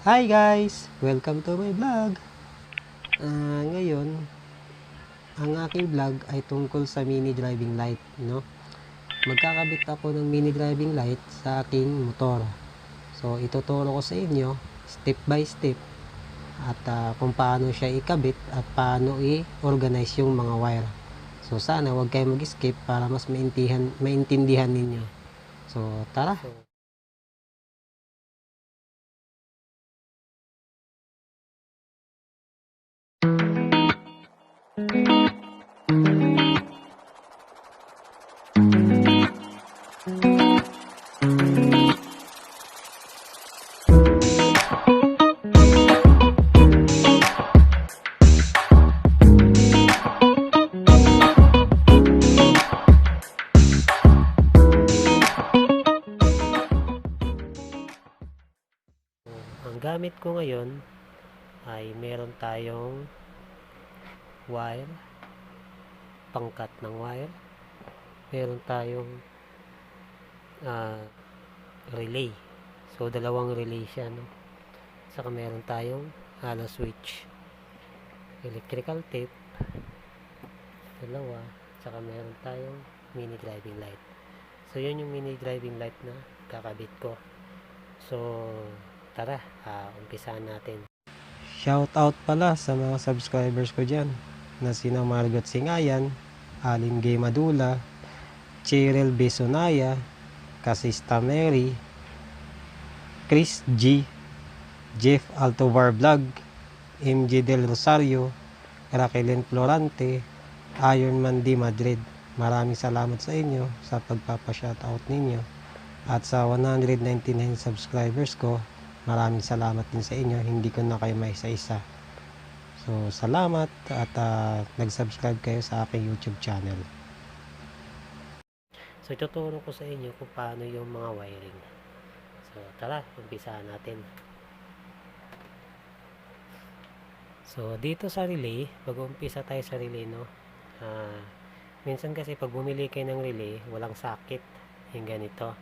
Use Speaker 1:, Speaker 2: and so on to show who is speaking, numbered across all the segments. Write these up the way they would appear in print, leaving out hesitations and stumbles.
Speaker 1: Hi guys! Welcome to my vlog! Ngayon, ang aking vlog ay tungkol sa mini driving light, no? Magkakabit ako ng mini driving light sa aking motor. So, ituturo ko sa inyo step by step at kung paano siya ikabit at paano i-organize yung mga wire. So, sana huwag kayo mag-skip para mas maintindihan ninyo. So, tara! Ang gamit ko ngayon ay meron tayong wire, pangkat ng wire, meron tayong relay. So, dalawang relay siya, no? Saka meron tayong hollow switch, electrical tape, dalawa, saka meron tayong mini driving light. So, yun yung mini driving light na kakabit ko. So, tara, umpisahan natin. Shout out pala sa mga subscribers ko dyan na sina Margot Singayan, Alim Gay Madula, Cheryl Besonaya, Kasista Mary, Chris G, Jeff Altovar Vlog, MJ Del Rosario, Raquelen Florante, Ironman D Madrid. Maraming salamat sa inyo sa pagpapa-shoutout ninyo. At sa 199 subscribers ko, maraming salamat din sa inyo. Hindi ko na kayo may isa-isa. So, salamat at nag-subscribe kayo sa aking YouTube channel. So, ituturo ko sa inyo kung paano yung mga wiring. So, tara, umpisahan natin. So, dito sa relay, pag-umpisa tayo sa relay, no? Minsan kasi pag bumili kayo ng relay, walang socket. Yung ganito.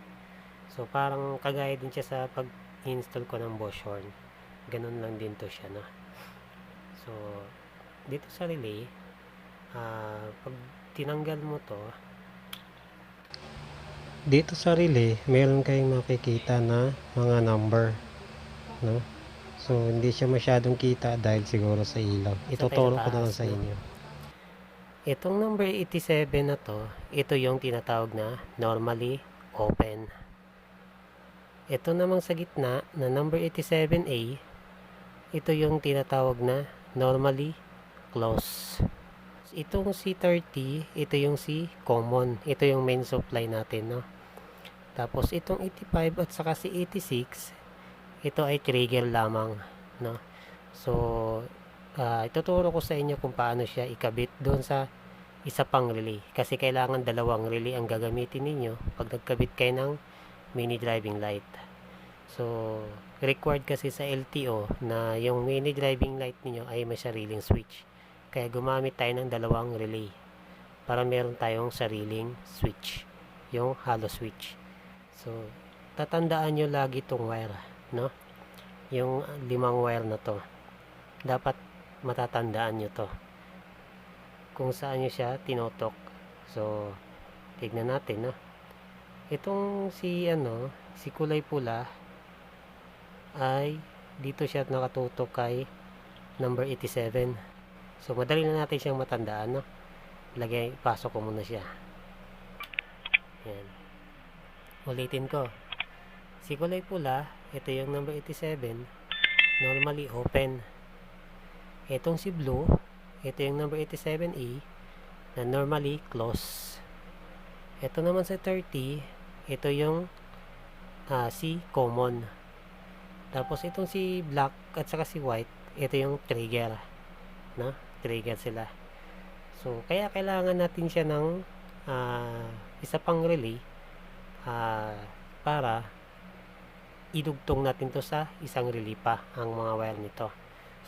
Speaker 1: So, parang kagaya din siya sa pag-install ko ng Bosch horn. Ganun lang din to siya, no? So, dito sa relay, pag tinanggal mo to, dito sa relay, meron kayong makikita na mga number, no? So, hindi siya masyadong kita dahil siguro sa ilaw. Ituturo ko na lang sa inyo. Itong number 87 na to, ito yung tinatawag na normally open. Ito namang sa gitna na number 87A, ito yung tinatawag na normally close. Itong C30, ito yung C common. Ito yung main supply natin, no? Tapos itong 85 at saka si 86, ito ay trigger lamang, no? So, ituturo ko sa inyo kung paano siya ikabit doon sa isa pang relay. Kasi kailangan dalawang relay ang gagamitin ninyo pag nagkabit kayo ng mini driving light. So, required kasi sa LTO na yung mini driving light niyo ay may sariling switch. Kaya gumamit tayo ng dalawang relay para meron tayong sariling switch, yung hollow switch. So, tatandaan nyo lagi itong wire, no? Yung 5 wire na to. Dapat matatandaan nyo to. Kung saan nyo siya tinotok. So, tignan natin, no? Itong si kulay pula ay dito siya nakatutok kay number 87. So, madali na natin siyang matandaan, no? Pasok ko muna siya. Yan. Ulitin ko. Si kulay pula, ito yung number 87, normally open. Itong si blue, ito yung number 87E, na normally close. Ito naman sa 30, ito yung si common. Tapos itong si black at saka si white, ito yung trigger, no? Trigger sila. So, kaya kailangan natin siya ng isa pang relay para idugtong natin to sa isang relay pa ang mga wire nito.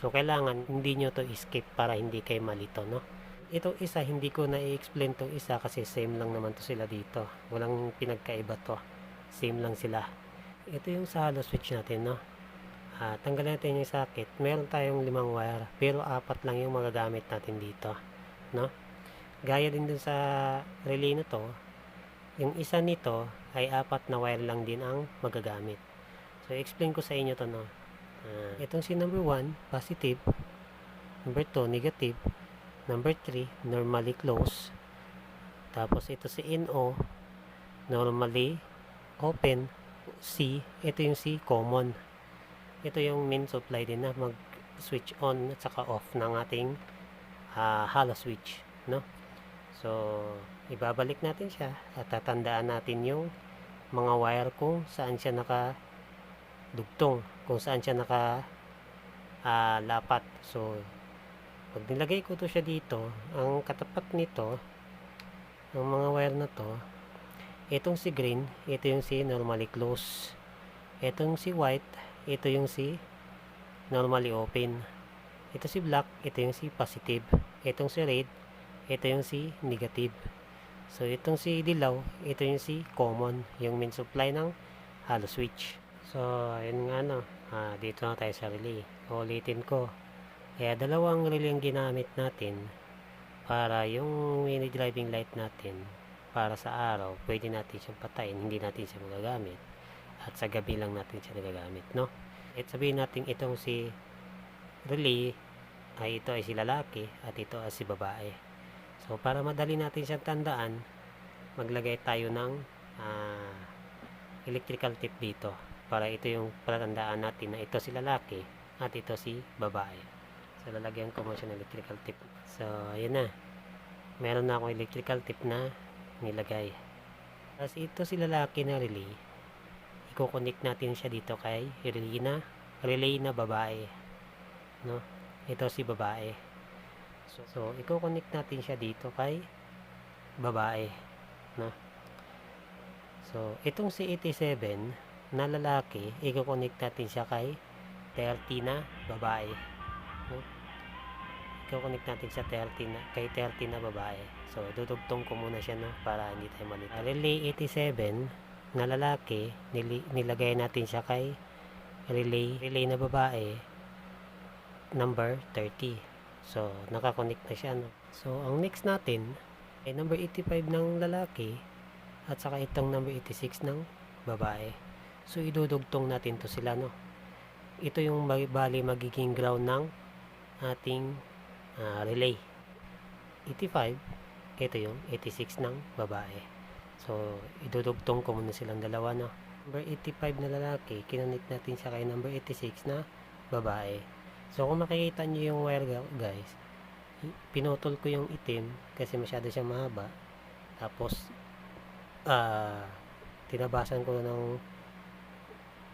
Speaker 1: So, kailangan hindi nyo to skip para hindi kayo malito, no? Itong isa, hindi ko na-explain tong isa kasi same lang naman to sila dito. Walang pinagkaiba to. Same lang sila. Ito yung sa hollow switch natin, no? tanggalin natin yung socket. Meron tayong 5 wire, pero 4 lang yung magagamit natin dito, no? Gaya din dun sa relay na to, yung isa nito ay 4 na wire lang din ang magagamit. So, explain ko sa inyo to, no? Itong si number 1, positive. Number 2, negative. Number 3, normally close. Tapos, ito si NO, normally open. C, ito yung C, common. Ito yung main supply din na mag-switch on at saka off ng ating hollow switch, no? So, ibabalik natin siya at tatandaan natin yung mga wire kung saan siya nakadugtong, kung saan siya lapat. So, pag nilagay ko to siya dito, ang katapat nito, ng mga wire na to, itong si green, ito yung si normally close. Itong si white, ito yung si normally open. Ito si black, ito yung si positive. Itong si red, ito yung si negative. So, itong si dilaw, ito yung si common, yung main supply ng hollow switch. So, ayun nga, no. Dito na tayo sa relay. Ulitin ko. Kaya dalawang relay ang ginamit natin para yung mini driving light natin para sa araw, pwede natin siyang patayin, hindi natin siya magagamit. At sa gabi lang natin siya nagagamit, no? At sabihin natin itong si relay ay ito ay si lalaki at ito ay si babae. So, para madali natin siyang tandaan, maglagay tayo ng electrical tip dito. Para ito yung palatandaan natin na ito si lalaki at ito si babae. So, lalagyan ko mo siya ng electrical tip. So, ayun na. Meron na akong electrical tip na nilagay. Tapos, ito si lalaki na relay. I-connect natin siya dito kay relay na babae. No? Ito si babae. So i-connect natin siya dito kay babae, no? So itong si 87 na lalaki, i-connect natin siya kay 30 na babae, no? I-connect natin siya kay 30 na babae. So dudugtong ko muna siya, no, para hindi tayo malito. Relay 87 na lalaki, nilagay natin siya kay relay na babae number 30. So, nakakonect na siya, no? So, ang next natin ay number 85 ng lalaki at saka itong number 86 ng babae. So, idudugtong natin to sila, no? Ito yung bali magiging ground ng ating relay. 85, ito yung 86 ng babae. So, idudugtong ko muna silang dalawa, no? Number 85 na lalaki, kinonect natin siya kay number 86 na babae. So, kung makikita nyo yung wire, guys, pinutol ko yung itim kasi masyado siya mahaba. Tapos, tinabasan ko ng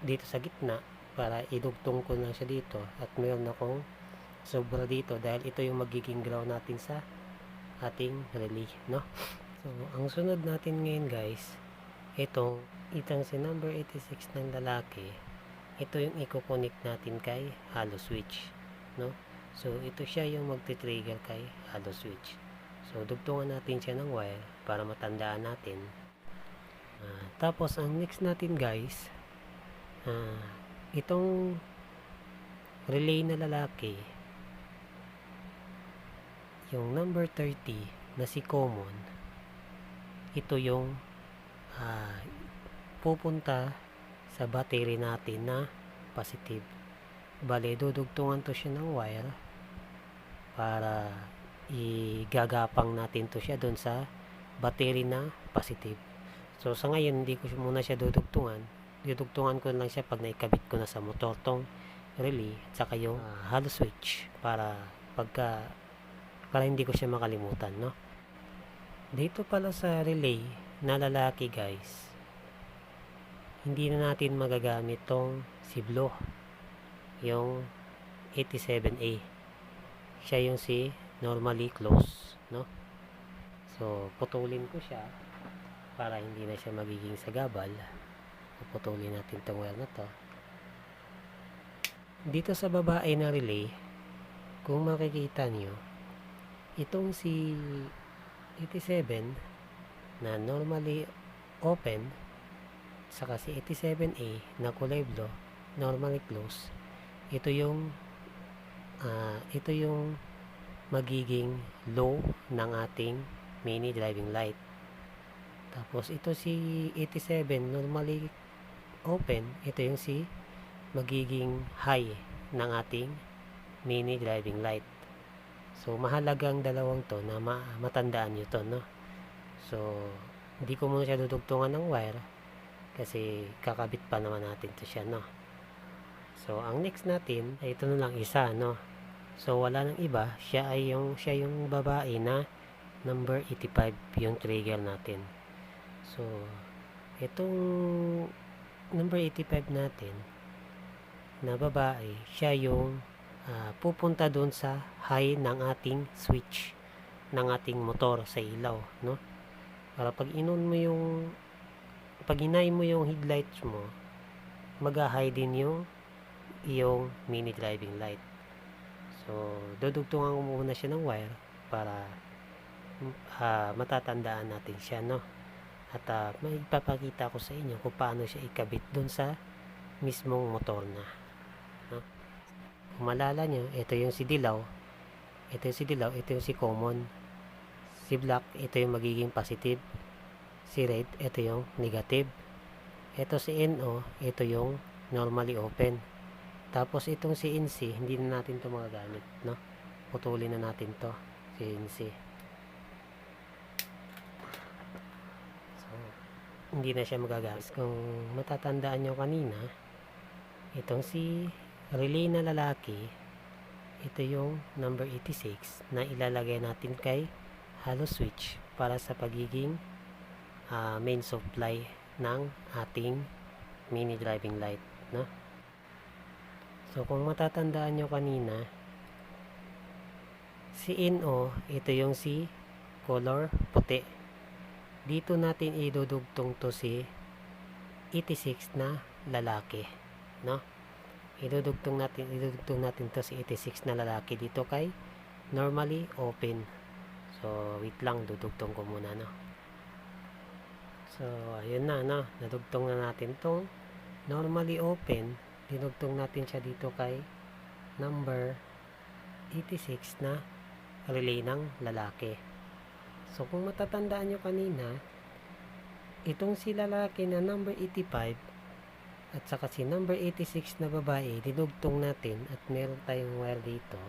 Speaker 1: dito sa gitna para idugtong ko na siya dito. At mayroon akong sobra dito dahil ito yung magiging ground natin sa ating relay, no? So, ang sunod natin ngayon, guys, itong si number 86 ng lalaki, ito yung i-connect natin kay hollow switch, no? So, ito siya yung magti-trigger kay hollow switch. So, dugtungan natin siya ng wire para matandaan natin. Tapos, ang next natin, guys, itong relay na lalaki, yung number 30 na si common, ito yung pupunta sa battery natin na positive. Bale, dudugtungan to siya ng wire para igagapang natin to siya doon sa battery na positive. So, sa ngayon, hindi ko muna siya dudugtungan. Dudugtungan ko lang siya pag naikabit ko na sa motor tong relay at saka yung hollow switch para hindi ko siya makalimutan, no? Dito pala sa relay na lalaki, guys, hindi na natin magagamit tong si blue, yung 87A. Siya yung si normally close, no? So, putulin ko siya para hindi na siya magiging sagabal. Putulin natin tong wire na to. Dito sa babae na relay, kung makikita nyo, itong si 87 na normally open saka si 87A na kulay blue, normally close, ito yung magiging low ng ating mini driving light. Tapos ito si 87 normally open, ito yung si magiging high ng ating mini driving light. So mahalagang dalawang to na matandaan nyo to, no? So hindi ko muna siya dudugtungan ng wire kasi kakabit pa naman natin to siya, no? So ang next natin ay ito na lang isa, no? So wala nang iba, siya yung babae na number 85 yung trigger natin. So itong number 85 natin na babae, siya yung pupunta doon sa high ng ating switch ng ating motor sa ilaw, no? Para pag inay mo yung headlights mo, mag-high din yung mini driving light. So dudugtungan ko muna siya ng wire para matatandaan natin siya, no? At may ipapakita ko sa inyo kung paano siya ikabit dun sa mismong motor na, no? Kung malala nyo, ito yung si dilaw, ito yung si common, si black, ito yung magiging positive, si red, ito yung negative, ito si NO, ito yung normally open. Tapos itong si NC, hindi na natin to magagamit, no? Putulin na natin to, si NC. So hindi na siya magagamit. Kung matatandaan nyo kanina, itong si relay na lalaki, ito yung number 86 na ilalagay natin kay hollow switch para sa pagiging main supply ng ating mini driving light, no? So kung matatandaan nyo kanina, si NO, ito yung si color puti. Dito natin idudugtong to si 86 na lalaki, no? Idudugtong natin to si 86 na lalaki dito kay normally open. So wait lang, dudugtong ko muna, no? So ayun na, no? Nadugtong na natin tong normally open. Dinugtong natin siya dito kay number 86 na relay ng lalaki. So kung matatandaan nyo kanina, itong si lalaki na number 85 at saka si number 86 na babae, dinugtong natin at meron tayong wire dito.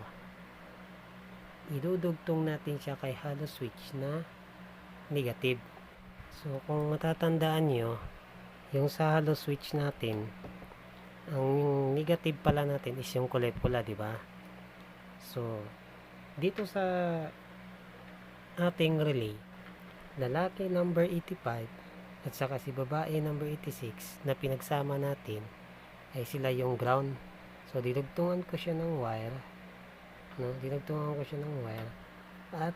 Speaker 1: Idudugtong natin siya kay hollow switch na negative. So kung matatandaan nyo, yung sa hollow switch natin, ang negative pala natin is yung kulay pula, di ba? So dito sa ating relay, lalaki number 85 at saka si babae number 86 na pinagsama natin ay sila yung ground. So dinugtungan ko siya ng wire, no? Dinugtungan ko siya ng wire at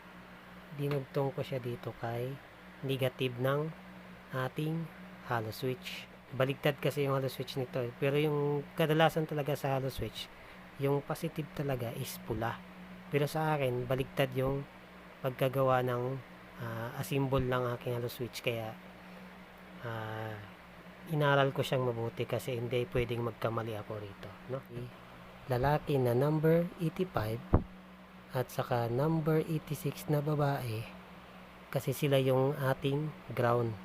Speaker 1: dinugtong ko siya dito kay negative ng ating hollow switch. Baligtad kasi yung hollow switch nito, pero yung kadalasan talaga sa hollow switch, yung positive talaga is pula. Pero sa akin, baligtad yung pagkagawa ng symbol ng aking hollow switch, kaya inaral ko siyang mabuti kasi hindi pwedeng magkamali ako rito, no? Lalaki na number 85 at saka number 86 na babae, kasi sila yung ating ground.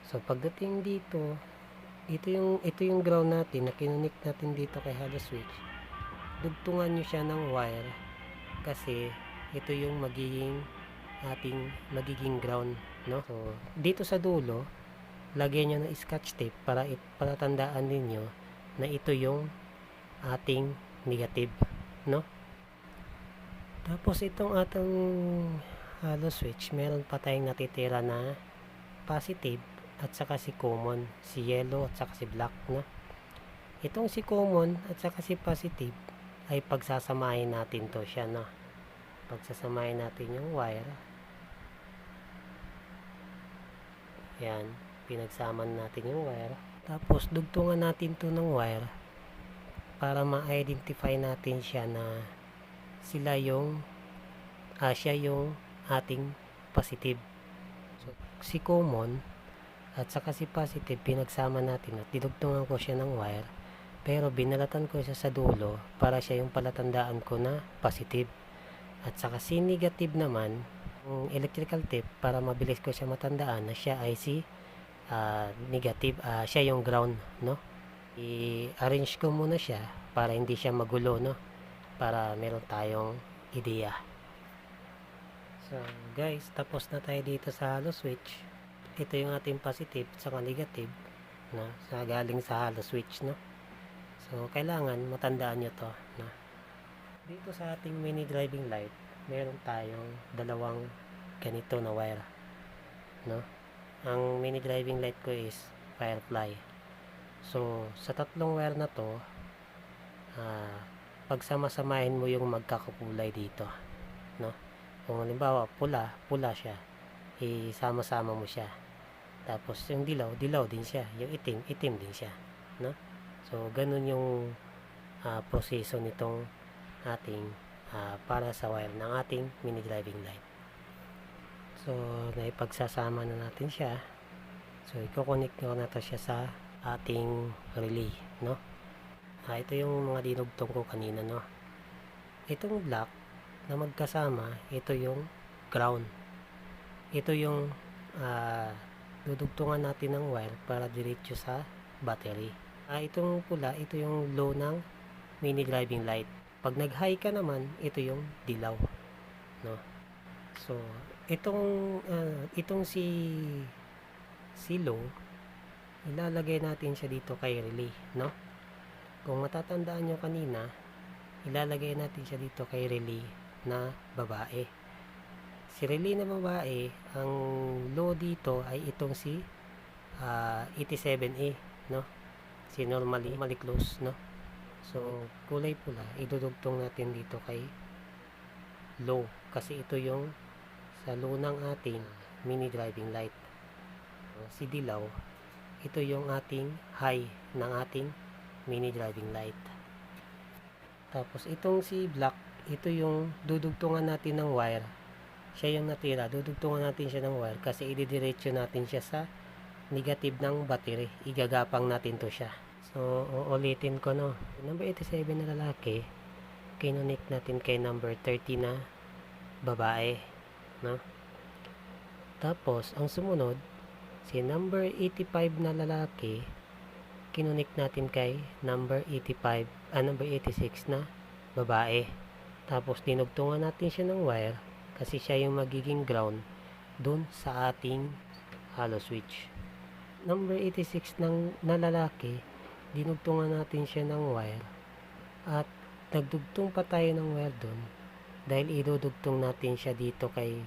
Speaker 1: So pagdating dito, ito yung ground natin na kinunik natin dito kay hollow switch. Dugtungan nyo siya ng wire kasi ito yung magiging ground, no? So dito sa dulo, lagyan nyo ng scotch tape para tandaan ninyo na ito yung ating negative, no? Tapos itong atong hollow switch, meron pa tayong natitira na positive at saka si common, si yellow at saka si black, no? Itong si common at saka si positive ay pagsasamahin natin to siya, no? Pagsasamahin natin yung wire. Yan, pinagsaman natin yung wire. Tapos dugtungan natin to ng wire para ma-identify natin siya na siya yung ating positive. So si common at saka si positive pinagsama natin at didugtungan ko siya ng wire pero binalatan ko siya sa dulo para siya yung palatandaan ko na positive. At saka si negative naman, yung electrical tape, para mabilis ko siya matandaan na siya ay si negative, siya yung ground, no? I-arrange ko muna siya para hindi siya magulo, no? Para meron tayong ideya. So guys, tapos na tayo dito sa halo switch. Ito yung ating positive at saka negative, no? Sa galing sa halo switch, no? So kailangan matandaan nyo to, no? Dito sa ating mini driving light, meron tayong dalawang ganito na wire, no? Ang mini driving light ko is Firefly. So sa tatlong wire na to, pagsama-samahin mo yung magkakakulay dito, no? Kung halimbawa pula siya, isama-sama mo siya. Tapos yung dilaw din siya. Yung itim din siya, no? So ganun yung proseso nitong ating para sa wire ng ating mini driving light. So naipagsasama na natin siya. So i-connect na to siya sa ating relay, no? Ito yung mga dinugtong ko kanina, no? Itong black na magkasama, ito yung ground. Ito yung dudugtungan natin ng wire para diretso sa battery. Itong pula, ito yung low ng mini driving light. Pag nag-high ka naman, ito yung dilaw, no? So itong si low, ilalagay natin siya dito kay relay, no? Kung matatandaan nyo kanina, ilalagay natin siya dito kay relay na babae. Si relay na babae, ang low dito ay itong si 87A, no? Si normally close, no? So kulay pula, idudugtong natin dito kay low, kasi ito yung sa low ng ating mini driving light. Si dilaw, ito yung ating high ng ating mini driving light. Tapos itong si black, ito yung dudugtungan natin ng wire. Siya yung natira, dudugtungan natin siya ng wire kasi ididiretso natin siya sa negative ng battery. Igagapang natin to siya. So uulitin ko, no? Number 87 na lalaki, kinunik natin kay number 30 na babae, no? Tapos ang sumunod, si number 85 na lalaki, kinunik natin kay number 86 na babae. Tapos dinugtungan natin siya ng wire kasi siya yung magiging ground dun sa ating halo switch. Number 86 na lalaki, dinugtungan natin siya ng wire at nagdugtong pa tayo ng wire dun dahil idudugtong natin siya dito kay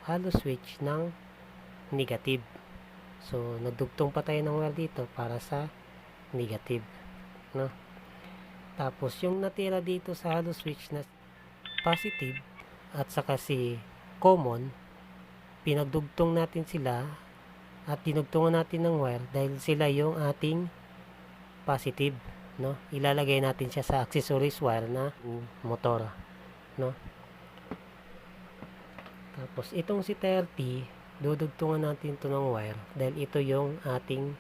Speaker 1: halo switch ng negative. So nagdugtong pa tayo ng wire dito para sa negative, no? Tapos yung natira dito sa halo switch na positive at saka si common, pinagdugtong natin sila at dinugtungan natin ng wire dahil sila yung ating positive, no? Ilalagay natin siya sa accessories wire na motor, no? Tapos itong si 30, dudugtungan natin ito ng wire dahil ito yung ating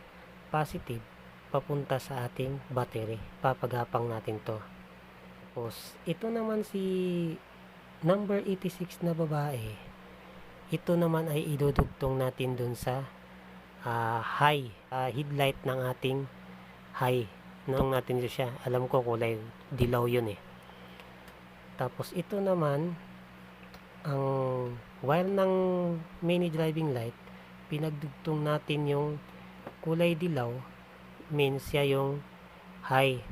Speaker 1: positive papunta sa ating battery. Papagapang natin to. Tapos ito naman si number 86 na babae, ito naman ay idudugtong natin dun sa high headlight ng ating high, nung natin siya, alam ko kulay dilaw yun eh. Tapos ito naman, ang wire ng mini driving light, pinagdugtong natin yung kulay dilaw, means siya yung high,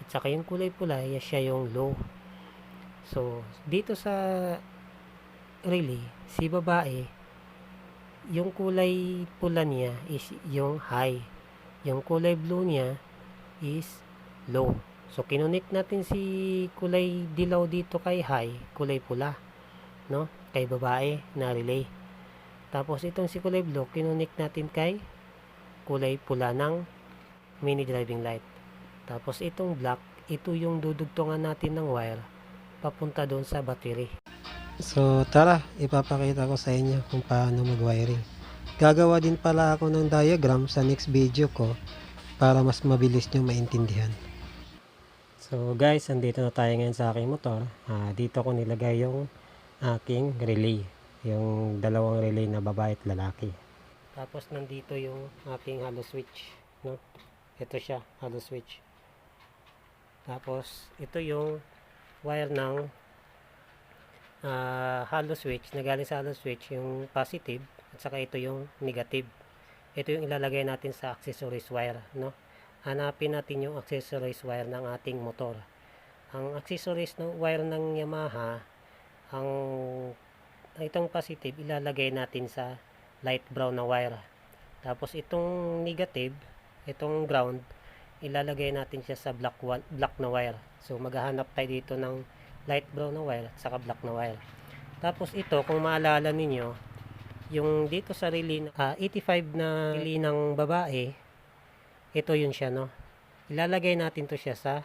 Speaker 1: at saka yung kulay pula, siya yung low. So dito sa relay, si babae, yung kulay pula niya is yung high, yung kulay blue niya is low. So kinunik natin si kulay dilaw dito kay high, kulay pula, no? Kay babae na relay. Tapos itong si kulay blue, kinunik natin kay kulay pula ng mini driving light. Tapos itong black, ito yung dudugtungan natin ng wire papunta doon sa battery. So tara, ipapakita ko sa inyo kung paano mag-wiring. Gagawa din pala ako ng diagram sa next video ko para mas mabilis nyo maintindihan. So guys, andito na tayo ngayon sa aking motor. Dito ko nilagay yung aking relay. Yung dalawang relay na babae at lalaki. Tapos nandito yung aking hollow switch. No? Ito siya, hollow switch. Tapos ito yung wire ng hollow switch. Na galing sa hollow switch yung positive. At saka ito yung negative. Ito yung ilalagay natin sa accessories wire. No? Hanapin natin yung accessories wire ng ating motor. Ang accessories ng wire ng Yamaha, itong positive ilalagay natin sa light brown na wire. Tapos itong negative, itong ground, ilalagay natin siya sa black na wire. So maghahanap tayo dito ng light brown na wire at saka black na wire. Tapos ito, kung maalala ninyo, yung dito sa relay 85 na relay ng babae, ito yun siya, no? Ilalagay natin to siya sa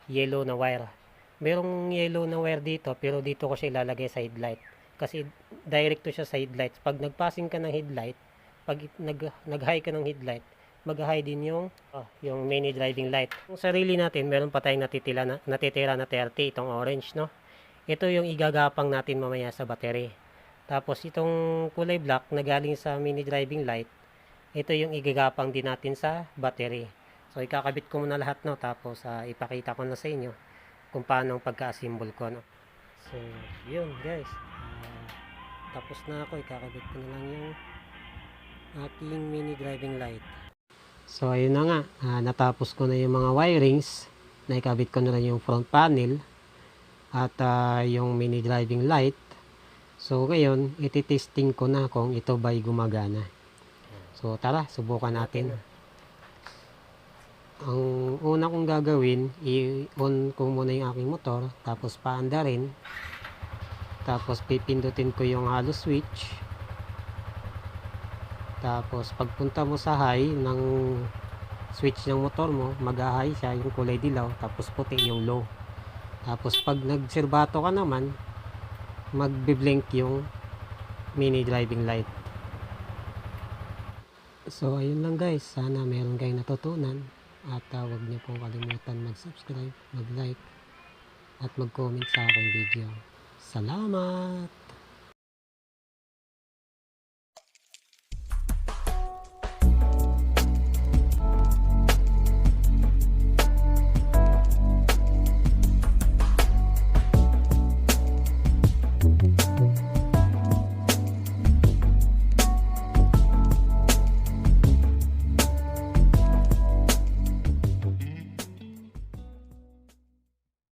Speaker 1: yellow na wire. Merong yellow na wire dito, pero dito ko siya ilalagay sa headlight. Kasi direct to siya sa headlight. Pag nagpassing ka ng headlight, pag nag-high ka ng headlight, mag-high din yung mini driving light. Kung sarili natin, meron pa tayong natitira na 30, itong orange, no? Ito yung igagapang natin mamaya sa battery. Tapos itong kulay black na galing sa mini driving light, ito yung igagapang din natin sa battery. So ikakabit ko muna lahat, no, tapos ipakita ko na sa inyo kung paano ang pagka-assemble ko, no. So yun guys, tapos na ako, ikakabit ko na lang yung ating mini driving light. So ayun na nga, natapos ko na yung mga wirings. Naikabit ko na lang yung front panel at yung mini driving light. So ngayon, ititesting ko na kung ito ba'y gumagana. So tara, subukan natin. Ang una kong gagawin, i-on ko muna yung aking motor, tapos paanda rin. Tapos pipindutin ko yung hollow switch. Tapos pagpunta mo sa high ng switch ng motor mo, mag-high siya, yung kulay dilaw, tapos puti yung low. Tapos pag nagserbato ka naman, magbi-blink yung mini driving light. So ayun lang guys, sana meron kayong natutunan at huwag niyo pong kalimutan mag-subscribe, mag-like at mag-comment sa aking video. Salamat!